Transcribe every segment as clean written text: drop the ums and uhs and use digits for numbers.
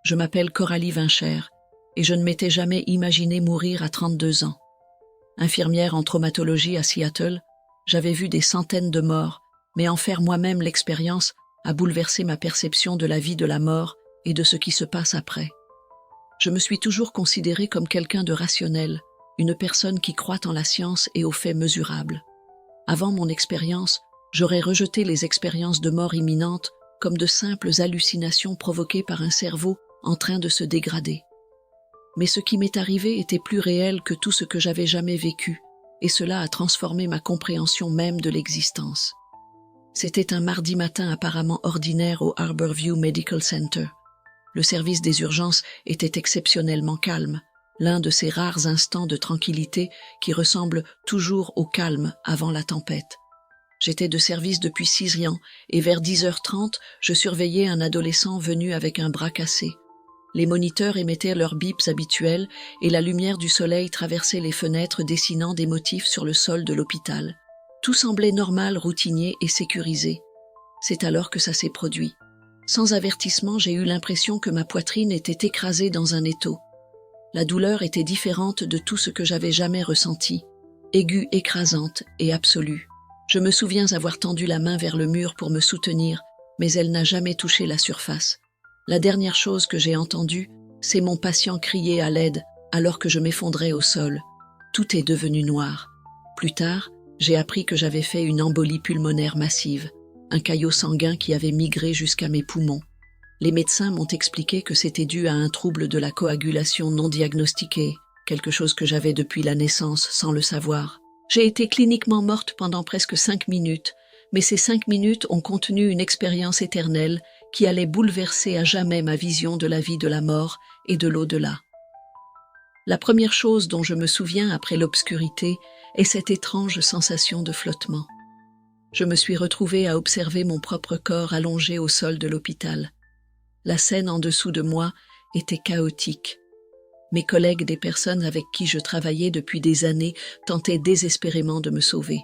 Je m'appelle Coralie Vincher et je ne m'étais jamais imaginé mourir à 32 ans. Infirmière en traumatologie à Seattle, j'avais vu des centaines de morts, mais en faire moi-même l'expérience a bouleversé ma perception de la vie de la mort et de ce qui se passe après. Je me suis toujours considérée comme quelqu'un de rationnel, une personne qui croit en la science et aux faits mesurables. Avant mon expérience, j'aurais rejeté les expériences de mort imminente comme de simples hallucinations provoquées par un cerveau en train de se dégrader. Mais ce qui m'est arrivé était plus réel que tout ce que j'avais jamais vécu, et cela a transformé ma compréhension même de l'existence. C'était un mardi matin apparemment ordinaire au Harborview Medical Center. Le service des urgences était exceptionnellement calme, l'un de ces rares instants de tranquillité qui ressemblent toujours au calme avant la tempête. J'étais de service depuis 6 ans et vers 10h30, je surveillais un adolescent venu avec un bras cassé. Les moniteurs émettaient leurs bips habituels et la lumière du soleil traversait les fenêtres dessinant des motifs sur le sol de l'hôpital. Tout semblait normal, routinier et sécurisé. C'est alors que ça s'est produit. Sans avertissement, j'ai eu l'impression que ma poitrine était écrasée dans un étau. La douleur était différente de tout ce que j'avais jamais ressenti, aiguë, écrasante et absolue. Je me souviens avoir tendu la main vers le mur pour me soutenir, mais elle n'a jamais touché la surface. La dernière chose que j'ai entendue, c'est mon patient crier à l'aide alors que je m'effondrais au sol. Tout est devenu noir. Plus tard, j'ai appris que j'avais fait une embolie pulmonaire massive, un caillot sanguin qui avait migré jusqu'à mes poumons. Les médecins m'ont expliqué que c'était dû à un trouble de la coagulation non diagnostiqué, quelque chose que j'avais depuis la naissance sans le savoir. J'ai été cliniquement morte pendant presque 5 minutes, mais ces 5 minutes ont contenu une expérience éternelle qui allait bouleverser à jamais ma vision de la vie de la mort et de l'au-delà. La première chose dont je me souviens après l'obscurité est cette étrange sensation de flottement. Je me suis retrouvée à observer mon propre corps allongé au sol de l'hôpital. La scène en dessous de moi était chaotique. Mes collègues, des personnes avec qui je travaillais depuis des années, tentaient désespérément de me sauver.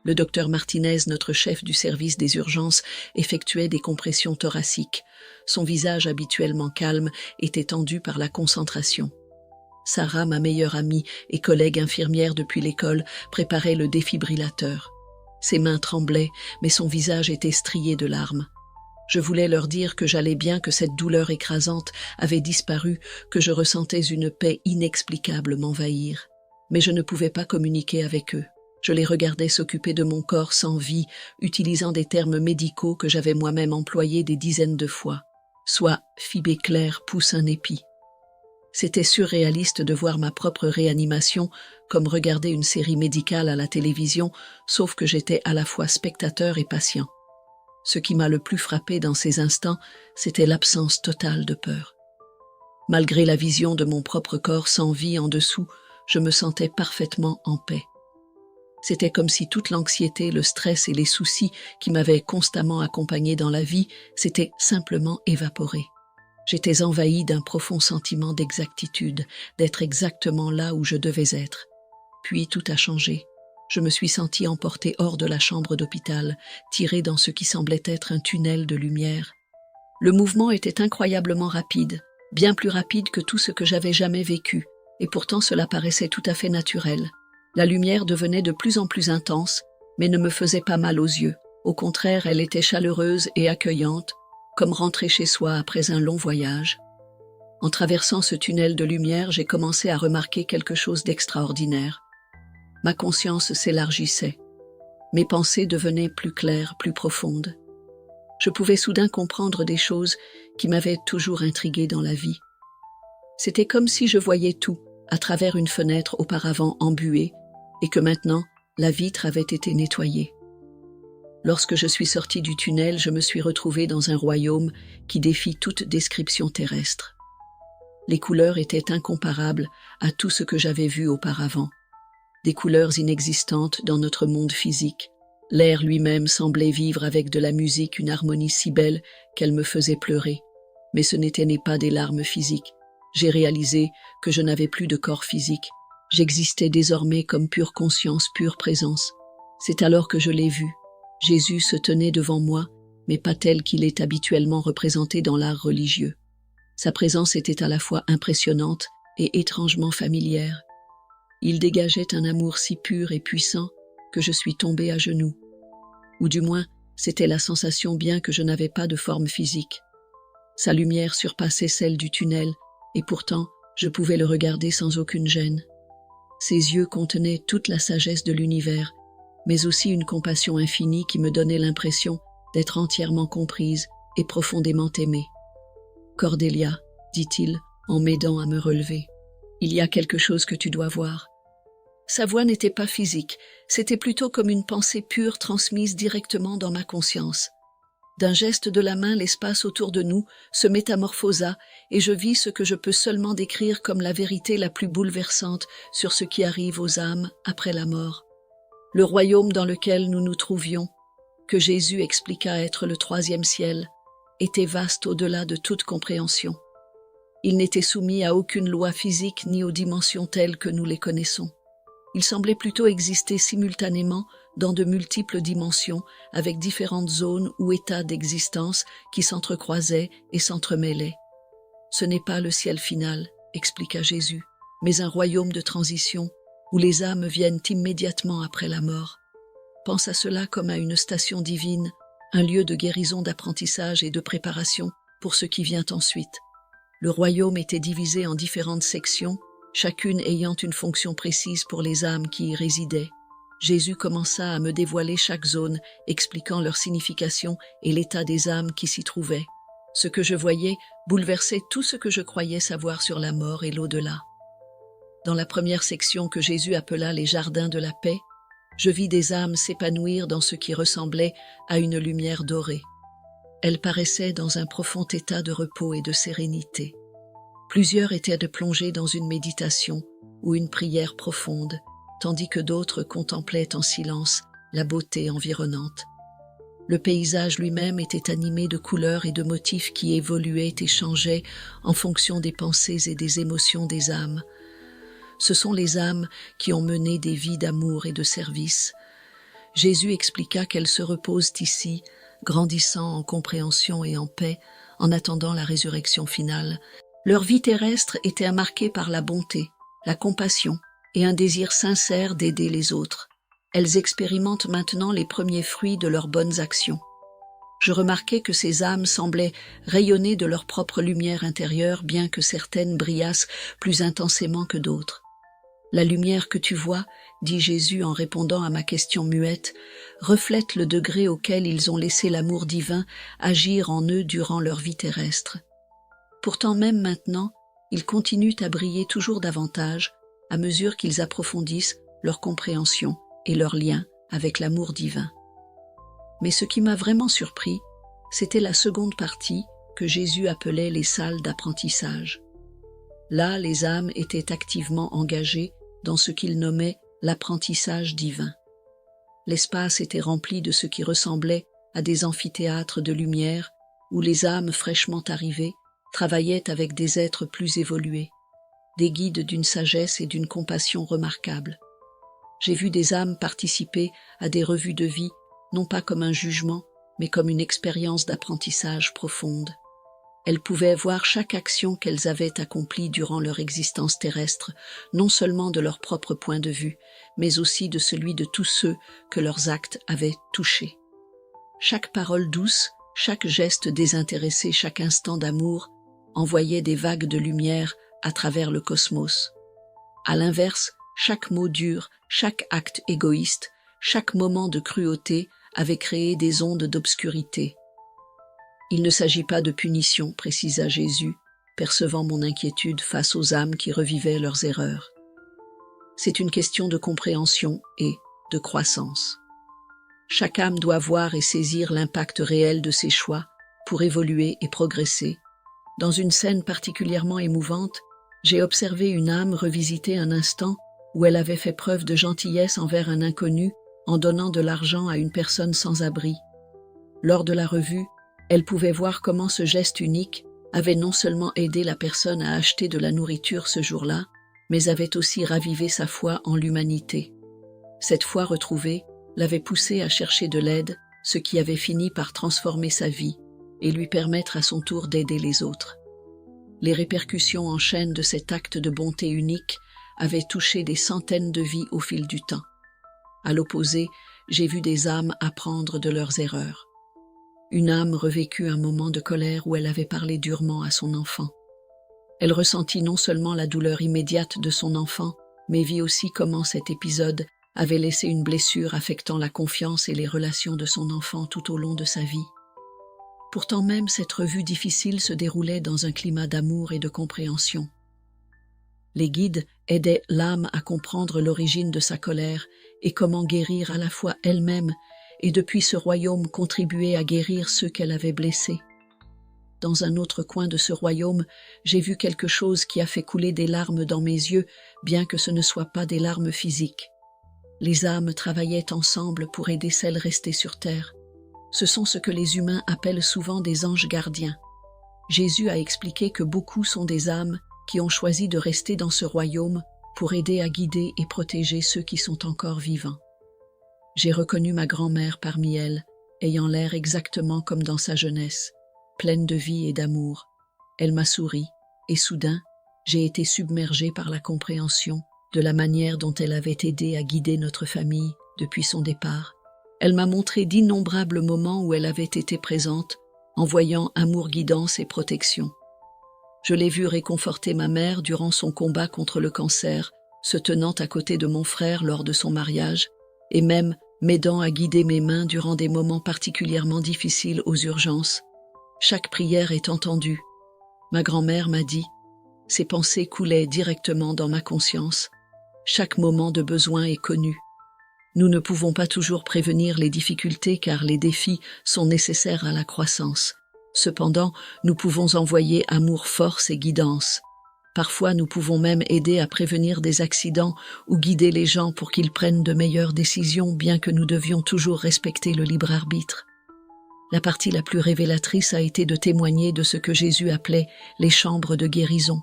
Le docteur Martinez, notre chef du service des urgences, effectuait des compressions thoraciques. Son visage habituellement calme était tendu par la concentration. Sarah, ma meilleure amie et collègue infirmière depuis l'école, préparait le défibrillateur. Ses mains tremblaient, mais son visage était strié de larmes. Je voulais leur dire que j'allais bien, que cette douleur écrasante avait disparu, que je ressentais une paix inexplicable m'envahir. Mais je ne pouvais pas communiquer avec eux. Je les regardais s'occuper de mon corps sans vie, utilisant des termes médicaux que j'avais moi-même employés des dizaines de fois. Soit Phoebe Claire pousse un épi. C'était surréaliste de voir ma propre réanimation comme regarder une série médicale à la télévision, sauf que j'étais à la fois spectateur et patient. Ce qui m'a le plus frappé dans ces instants, c'était l'absence totale de peur. Malgré la vision de mon propre corps sans vie en dessous, je me sentais parfaitement en paix. C'était comme si toute l'anxiété, le stress et les soucis qui m'avaient constamment accompagné dans la vie s'étaient simplement évaporés. J'étais envahie d'un profond sentiment d'exactitude, d'être exactement là où je devais être. Puis tout a changé. Je me suis sentie emportée hors de la chambre d'hôpital, tirée dans ce qui semblait être un tunnel de lumière. Le mouvement était incroyablement rapide, bien plus rapide que tout ce que j'avais jamais vécu, et pourtant cela paraissait tout à fait naturel. La lumière devenait de plus en plus intense, mais ne me faisait pas mal aux yeux. Au contraire, elle était chaleureuse et accueillante, comme rentrer chez soi après un long voyage. En traversant ce tunnel de lumière, j'ai commencé à remarquer quelque chose d'extraordinaire. Ma conscience s'élargissait. Mes pensées devenaient plus claires, plus profondes. Je pouvais soudain comprendre des choses qui m'avaient toujours intriguée dans la vie. C'était comme si je voyais tout à travers une fenêtre auparavant embuée et que maintenant, la vitre avait été nettoyée. Lorsque je suis sortie du tunnel, je me suis retrouvée dans un royaume qui défie toute description terrestre. Les couleurs étaient incomparables à tout ce que j'avais vu auparavant. Des couleurs inexistantes dans notre monde physique. L'air lui-même semblait vivre avec de la musique une harmonie si belle qu'elle me faisait pleurer. Mais ce n'étaient pas des larmes physiques. J'ai réalisé que je n'avais plus de corps physique. J'existais désormais comme pure conscience, pure présence. C'est alors que je l'ai vu. Jésus se tenait devant moi, mais pas tel qu'il est habituellement représenté dans l'art religieux. Sa présence était à la fois impressionnante et étrangement familière. Il dégageait un amour si pur et puissant que je suis tombée à genoux. Ou du moins, c'était la sensation bien que je n'avais pas de forme physique. Sa lumière surpassait celle du tunnel et pourtant, je pouvais le regarder sans aucune gêne. Ses yeux contenaient toute la sagesse de l'univers, mais aussi une compassion infinie qui me donnait l'impression d'être entièrement comprise et profondément aimée. « Cordelia, dit-il, en m'aidant à me relever, il y a quelque chose que tu dois voir. » Sa voix n'était pas physique, c'était plutôt comme une pensée pure transmise directement dans ma conscience. D'un geste de la main, l'espace autour de nous se métamorphosa et je vis ce que je peux seulement décrire comme la vérité la plus bouleversante sur ce qui arrive aux âmes après la mort. Le royaume dans lequel nous nous trouvions, que Jésus expliqua être le troisième ciel, était vaste au-delà de toute compréhension. Il n'était soumis à aucune loi physique ni aux dimensions telles que nous les connaissons. Il semblait plutôt exister simultanément dans de multiples dimensions, avec différentes zones ou états d'existence qui s'entrecroisaient et s'entremêlaient. Ce n'est pas le ciel final, expliqua Jésus, mais un royaume de transition où les âmes viennent immédiatement après la mort. Pense à cela comme à une station divine, un lieu de guérison, d'apprentissage et de préparation pour ce qui vient ensuite. Le royaume était divisé en différentes sections, chacune ayant une fonction précise pour les âmes qui y résidaient. Jésus commença à me dévoiler chaque zone, expliquant leur signification et l'état des âmes qui s'y trouvaient. Ce que je voyais bouleversait tout ce que je croyais savoir sur la mort et l'au-delà. Dans la première section que Jésus appela les jardins de la paix, je vis des âmes s'épanouir dans ce qui ressemblait à une lumière dorée. Elles paraissaient dans un profond état de repos et de sérénité. Plusieurs étaient de plongés dans une méditation ou une prière profonde, tandis que d'autres contemplaient en silence la beauté environnante. Le paysage lui-même était animé de couleurs et de motifs qui évoluaient et changeaient en fonction des pensées et des émotions des âmes. Ce sont les âmes qui ont mené des vies d'amour et de service. Jésus expliqua qu'elles se reposent ici, grandissant en compréhension et en paix, en attendant la résurrection finale. Leur vie terrestre était marquée par la bonté, la compassion et un désir sincère d'aider les autres. Elles expérimentent maintenant les premiers fruits de leurs bonnes actions. Je remarquai que ces âmes semblaient rayonner de leur propre lumière intérieure, bien que certaines brillassent plus intensément que d'autres. La lumière que tu vois, dit Jésus en répondant à ma question muette, reflète le degré auquel ils ont laissé l'amour divin agir en eux durant leur vie terrestre. Pourtant, même maintenant, ils continuent à briller toujours davantage à mesure qu'ils approfondissent leur compréhension et leur lien avec l'amour divin. Mais ce qui m'a vraiment surpris, c'était la seconde partie que Jésus appelait les salles d'apprentissage. Là, les âmes étaient activement engagées dans ce qu'il nommait l'apprentissage divin. L'espace était rempli de ce qui ressemblait à des amphithéâtres de lumière où les âmes fraîchement arrivées travaillaient avec des êtres plus évolués, des guides d'une sagesse et d'une compassion remarquables. J'ai vu des âmes participer à des revues de vie, non pas comme un jugement, mais comme une expérience d'apprentissage profonde. Elles pouvaient voir chaque action qu'elles avaient accomplie durant leur existence terrestre, non seulement de leur propre point de vue, mais aussi de celui de tous ceux que leurs actes avaient touchés. Chaque parole douce, chaque geste désintéressé, chaque instant d'amour envoyait des vagues de lumière à travers le cosmos. À l'inverse, chaque mot dur, chaque acte égoïste, chaque moment de cruauté avait créé des ondes d'obscurité. Il ne s'agit pas de punition, précisa Jésus, percevant mon inquiétude face aux âmes qui revivaient leurs erreurs. C'est une question de compréhension et de croissance. Chaque âme doit voir et saisir l'impact réel de ses choix pour évoluer et progresser. Dans une scène particulièrement émouvante, j'ai observé une âme revisiter un instant où elle avait fait preuve de gentillesse envers un inconnu en donnant de l'argent à une personne sans abri. Lors de la revue, elle pouvait voir comment ce geste unique avait non seulement aidé la personne à acheter de la nourriture ce jour-là, mais avait aussi ravivé sa foi en l'humanité. Cette foi retrouvée l'avait poussée à chercher de l'aide, ce qui avait fini par transformer sa vie et lui permettre à son tour d'aider les autres. Les répercussions en chaîne de cet acte de bonté unique avaient touché des centaines de vies au fil du temps. À l'opposé, j'ai vu des âmes apprendre de leurs erreurs. Une âme revécut un moment de colère où elle avait parlé durement à son enfant. Elle ressentit non seulement la douleur immédiate de son enfant, mais vit aussi comment cet épisode avait laissé une blessure affectant la confiance et les relations de son enfant tout au long de sa vie. Pourtant même cette revue difficile se déroulait dans un climat d'amour et de compréhension. Les guides aidaient l'âme à comprendre l'origine de sa colère et comment guérir à la fois elle-même et depuis ce royaume contribuer à guérir ceux qu'elle avait blessés. Dans un autre coin de ce royaume, j'ai vu quelque chose qui a fait couler des larmes dans mes yeux, bien que ce ne soit pas des larmes physiques. Les âmes travaillaient ensemble pour aider celles restées sur terre. Ce sont ce que les humains appellent souvent des anges gardiens. Jésus a expliqué que beaucoup sont des âmes qui ont choisi de rester dans ce royaume pour aider à guider et protéger ceux qui sont encore vivants. J'ai reconnu ma grand-mère parmi elles, ayant l'air exactement comme dans sa jeunesse, pleine de vie et d'amour. Elle m'a souri, et soudain, j'ai été submergée par la compréhension de la manière dont elle avait aidé à guider notre famille depuis son départ. Elle m'a montré d'innombrables moments où elle avait été présente, envoyant amour, guidance et protection. Je l'ai vue réconforter ma mère durant son combat contre le cancer, se tenant à côté de mon frère lors de son mariage, et même m'aidant à guider mes mains durant des moments particulièrement difficiles aux urgences. Chaque prière est entendue. Ma grand-mère m'a dit, ses pensées coulaient directement dans ma conscience. Chaque moment de besoin est connu. Nous ne pouvons pas toujours prévenir les difficultés car les défis sont nécessaires à la croissance. Cependant, nous pouvons envoyer amour, force et guidance. Parfois, nous pouvons même aider à prévenir des accidents ou guider les gens pour qu'ils prennent de meilleures décisions, bien que nous devions toujours respecter le libre arbitre. La partie la plus révélatrice a été de témoigner de ce que Jésus appelait les chambres de guérison.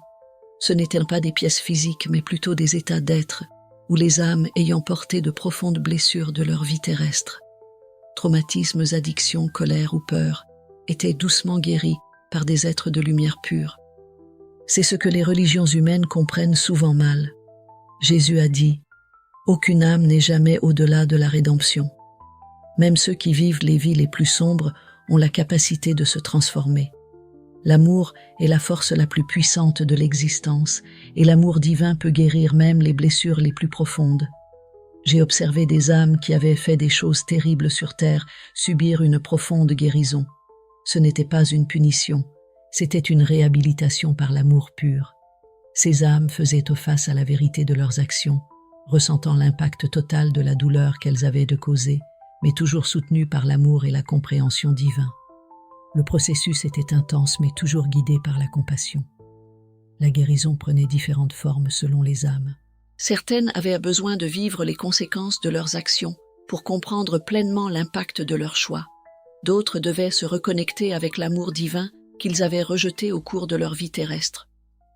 Ce n'étaient pas des pièces physiques, mais plutôt des états d'être, où les âmes ayant porté de profondes blessures de leur vie terrestre, traumatismes, addictions, colère ou peur, étaient doucement guéris par des êtres de lumière pure. C'est ce que les religions humaines comprennent souvent mal. Jésus a dit « Aucune âme n'est jamais au-delà de la rédemption ». Même ceux qui vivent les vies les plus sombres ont la capacité de se transformer. L'amour est la force la plus puissante de l'existence et l'amour divin peut guérir même les blessures les plus profondes. J'ai observé des âmes qui avaient fait des choses terribles sur terre subir une profonde guérison. Ce n'était pas une punition, c'était une réhabilitation par l'amour pur. Ces âmes faisaient face à la vérité de leurs actions, ressentant l'impact total de la douleur qu'elles avaient de causer, mais toujours soutenues par l'amour et la compréhension divin. Le processus était intense, mais toujours guidé par la compassion. La guérison prenait différentes formes selon les âmes. Certaines avaient besoin de vivre les conséquences de leurs actions pour comprendre pleinement l'impact de leurs choix. D'autres devaient se reconnecter avec l'amour divin qu'ils avaient rejeté au cours de leur vie terrestre.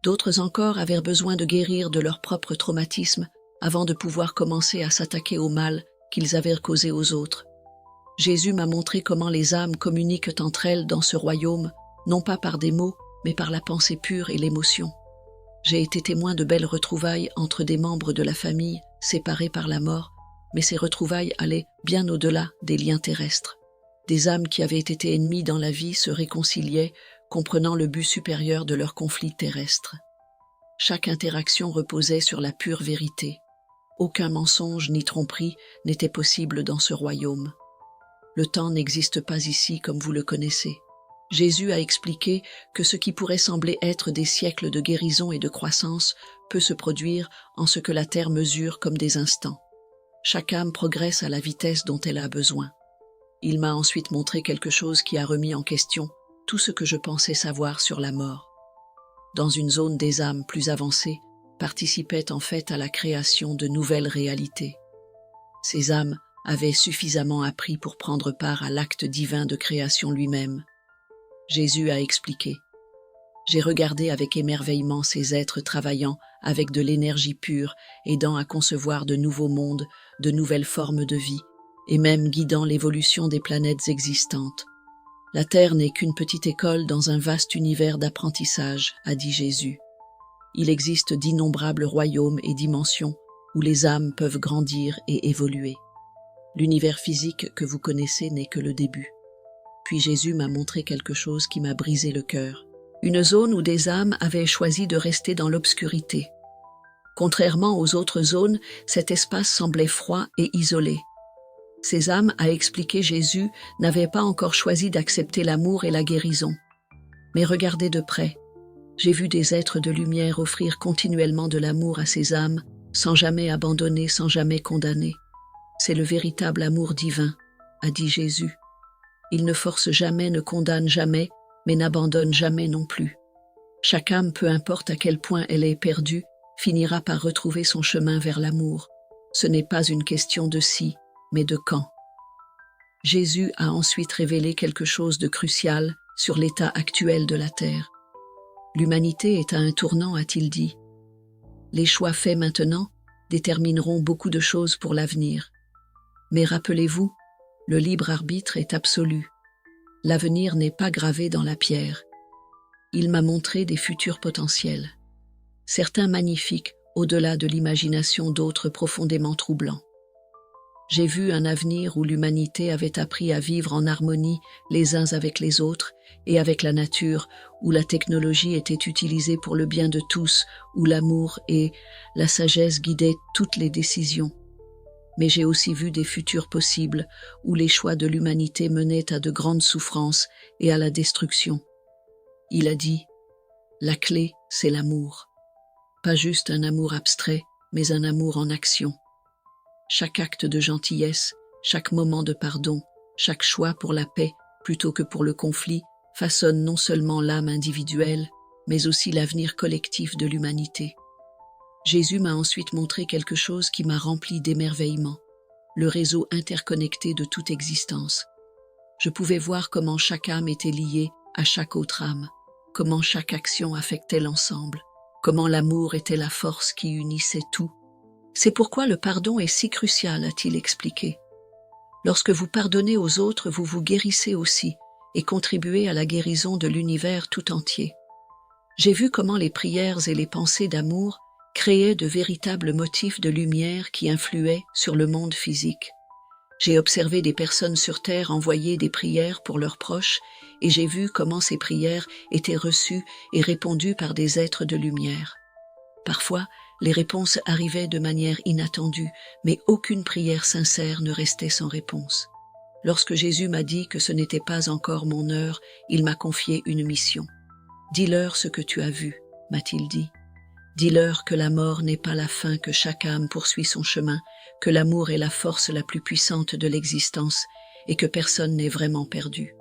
D'autres encore avaient besoin de guérir de leur propre traumatisme avant de pouvoir commencer à s'attaquer au mal qu'ils avaient causé aux autres. Jésus m'a montré comment les âmes communiquent entre elles dans ce royaume, non pas par des mots, mais par la pensée pure et l'émotion. J'ai été témoin de belles retrouvailles entre des membres de la famille, séparés par la mort, mais ces retrouvailles allaient bien au-delà des liens terrestres. Des âmes qui avaient été ennemies dans la vie se réconciliaient, comprenant le but supérieur de leur conflit terrestre. Chaque interaction reposait sur la pure vérité. Aucun mensonge ni tromperie n'était possible dans ce royaume. Le temps n'existe pas ici comme vous le connaissez. Jésus a expliqué que ce qui pourrait sembler être des siècles de guérison et de croissance peut se produire en ce que la terre mesure comme des instants. Chaque âme progresse à la vitesse dont elle a besoin. Il m'a ensuite montré quelque chose qui a remis en question tout ce que je pensais savoir sur la mort. Dans une zone des âmes plus avancées, participaient en fait à la création de nouvelles réalités. Ces âmes avaient suffisamment appris pour prendre part à l'acte divin de création lui-même. Jésus a expliqué. J'ai regardé avec émerveillement ces êtres travaillant avec de l'énergie pure, aidant à concevoir de nouveaux mondes, de nouvelles formes de vie, et même guidant l'évolution des planètes existantes. La terre n'est qu'une petite école dans un vaste univers d'apprentissage, a dit Jésus. Il existe d'innombrables royaumes et dimensions où les âmes peuvent grandir et évoluer. L'univers physique que vous connaissez n'est que le début. Puis Jésus m'a montré quelque chose qui m'a brisé le cœur. Une zone où des âmes avaient choisi de rester dans l'obscurité. Contrairement aux autres zones, cet espace semblait froid et isolé. Ces âmes, a expliqué Jésus, n'avaient pas encore choisi d'accepter l'amour et la guérison. Mais regardez de près. J'ai vu des êtres de lumière offrir continuellement de l'amour à ces âmes, sans jamais abandonner, sans jamais condamner. C'est le véritable amour divin, a dit Jésus. Il ne force jamais, ne condamne jamais, mais n'abandonne jamais non plus. Chaque âme, peu importe à quel point elle est perdue, finira par retrouver son chemin vers l'amour. Ce n'est pas une question de si, mais de quand. Jésus a ensuite révélé quelque chose de crucial sur l'état actuel de la terre. L'humanité est à un tournant, a-t-il dit. Les choix faits maintenant détermineront beaucoup de choses pour l'avenir. Mais rappelez-vous, le libre arbitre est absolu. L'avenir n'est pas gravé dans la pierre. Il m'a montré des futurs potentiels. Certains magnifiques, au-delà de l'imagination, d'autres profondément troublants. J'ai vu un avenir où l'humanité avait appris à vivre en harmonie les uns avec les autres et avec la nature, où la technologie était utilisée pour le bien de tous, où l'amour et la sagesse guidaient toutes les décisions. Mais j'ai aussi vu des futurs possibles où les choix de l'humanité menaient à de grandes souffrances et à la destruction. Il a dit, la clé, c'est l'amour. Pas juste un amour abstrait, mais un amour en action. Chaque acte de gentillesse, chaque moment de pardon, chaque choix pour la paix plutôt que pour le conflit façonne non seulement l'âme individuelle, mais aussi l'avenir collectif de l'humanité. Jésus m'a ensuite montré quelque chose qui m'a rempli d'émerveillement, le réseau interconnecté de toute existence. Je pouvais voir comment chaque âme était liée à chaque autre âme, comment chaque action affectait l'ensemble, comment l'amour était la force qui unissait tout. C'est pourquoi le pardon est si crucial, a-t-il expliqué. Lorsque vous pardonnez aux autres, vous vous guérissez aussi et contribuez à la guérison de l'univers tout entier. J'ai vu comment les prières et les pensées d'amour créaient de véritables motifs de lumière qui influaient sur le monde physique. J'ai observé des personnes sur Terre envoyer des prières pour leurs proches et j'ai vu comment ces prières étaient reçues et répondues par des êtres de lumière. Parfois, les réponses arrivaient de manière inattendue, mais aucune prière sincère ne restait sans réponse. Lorsque Jésus m'a dit que ce n'était pas encore mon heure, il m'a confié une mission. « Dis-leur ce que tu as vu », m'a-t-il dit. « Dis-leur que la mort n'est pas la fin, que chaque âme poursuit son chemin, que l'amour est la force la plus puissante de l'existence et que personne n'est vraiment perdu. »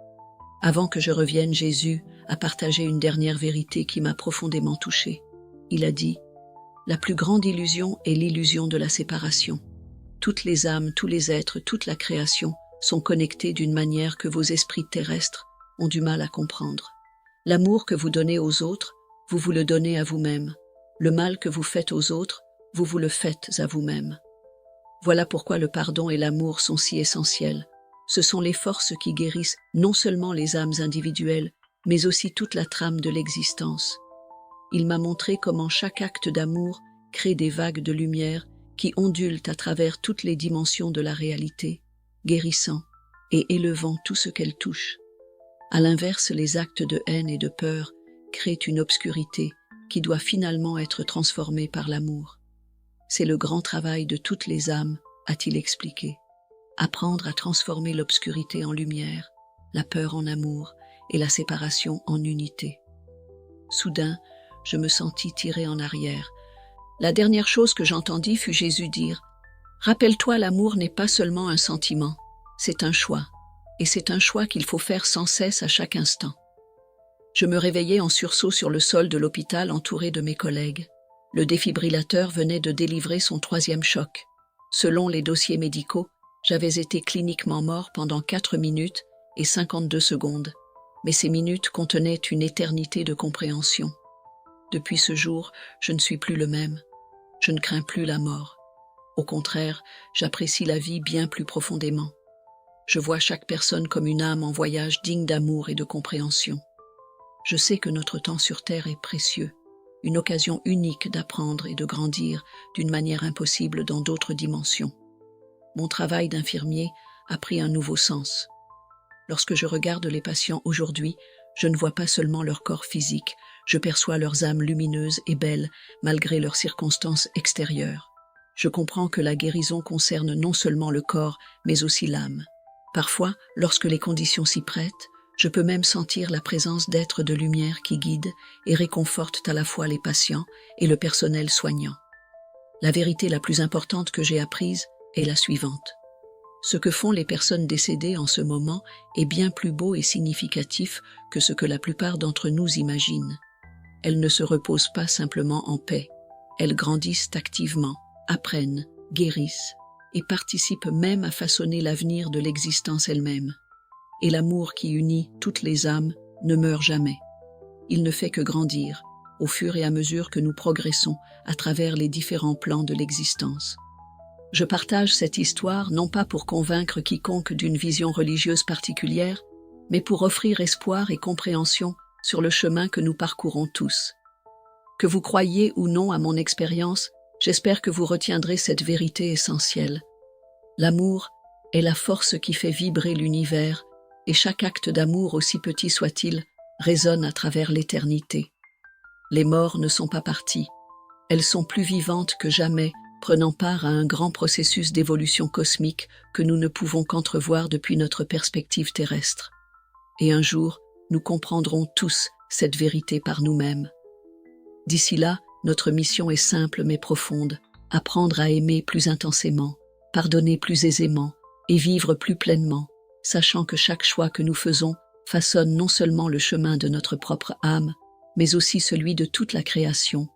Avant que je revienne, Jésus a partagé une dernière vérité qui m'a profondément touchée. Il a dit « La plus grande illusion est l'illusion de la séparation. Toutes les âmes, tous les êtres, toute la création sont connectés d'une manière que vos esprits terrestres ont du mal à comprendre. L'amour que vous donnez aux autres, vous vous le donnez à vous-même. Le mal que vous faites aux autres, vous vous le faites à vous-même. Voilà pourquoi le pardon et l'amour sont si essentiels. Ce sont les forces qui guérissent non seulement les âmes individuelles, mais aussi toute la trame de l'existence. Il m'a montré comment chaque acte d'amour crée des vagues de lumière qui ondulent à travers toutes les dimensions de la réalité, guérissant et élevant tout ce qu'elle touche. À l'inverse, les actes de haine et de peur créent une obscurité qui doit finalement être transformée par l'amour. C'est le grand travail de toutes les âmes, a-t-il expliqué. Apprendre à transformer l'obscurité en lumière, la peur en amour et la séparation en unité. Soudain, je me sentis tiré en arrière. La dernière chose que j'entendis fut Jésus dire « Rappelle-toi, l'amour n'est pas seulement un sentiment, c'est un choix, et c'est un choix qu'il faut faire sans cesse à chaque instant. » Je me réveillai en sursaut sur le sol de l'hôpital entouré de mes collègues. Le défibrillateur venait de délivrer son 3e choc. Selon les dossiers médicaux, j'avais été cliniquement mort pendant 4 minutes et 52 secondes, mais ces minutes contenaient une éternité de compréhension. Depuis ce jour, je ne suis plus le même. Je ne crains plus la mort. Au contraire, j'apprécie la vie bien plus profondément. Je vois chaque personne comme une âme en voyage digne d'amour et de compréhension. Je sais que notre temps sur Terre est précieux, une occasion unique d'apprendre et de grandir d'une manière impossible dans d'autres dimensions. Mon travail d'infirmier a pris un nouveau sens. Lorsque je regarde les patients aujourd'hui, je ne vois pas seulement leur corps physique, je perçois leurs âmes lumineuses et belles malgré leurs circonstances extérieures. Je comprends que la guérison concerne non seulement le corps, mais aussi l'âme. Parfois, lorsque les conditions s'y prêtent, je peux même sentir la présence d'êtres de lumière qui guident et réconfortent à la fois les patients et le personnel soignant. La vérité la plus importante que j'ai apprise est la suivante. Ce que font les personnes décédées en ce moment est bien plus beau et significatif que ce que la plupart d'entre nous imaginent. Elles ne se reposent pas simplement en paix. Elles grandissent activement, apprennent, guérissent et participent même à façonner l'avenir de l'existence elle-même. Et l'amour qui unit toutes les âmes ne meurt jamais. Il ne fait que grandir, au fur et à mesure que nous progressons à travers les différents plans de l'existence. Je partage cette histoire non pas pour convaincre quiconque d'une vision religieuse particulière, mais pour offrir espoir et compréhension sur le chemin que nous parcourons tous. Que vous croyiez ou non à mon expérience, j'espère que vous retiendrez cette vérité essentielle. L'amour est la force qui fait vibrer l'univers, et chaque acte d'amour, aussi petit soit-il, résonne à travers l'éternité. Les morts ne sont pas parties. Elles sont plus vivantes que jamais, prenant part à un grand processus d'évolution cosmique que nous ne pouvons qu'entrevoir depuis notre perspective terrestre. Et un jour, nous comprendrons tous cette vérité par nous-mêmes. D'ici là, notre mission est simple mais profonde, apprendre à aimer plus intensément, pardonner plus aisément et vivre plus pleinement, sachant que chaque choix que nous faisons façonne non seulement le chemin de notre propre âme, mais aussi celui de toute la création,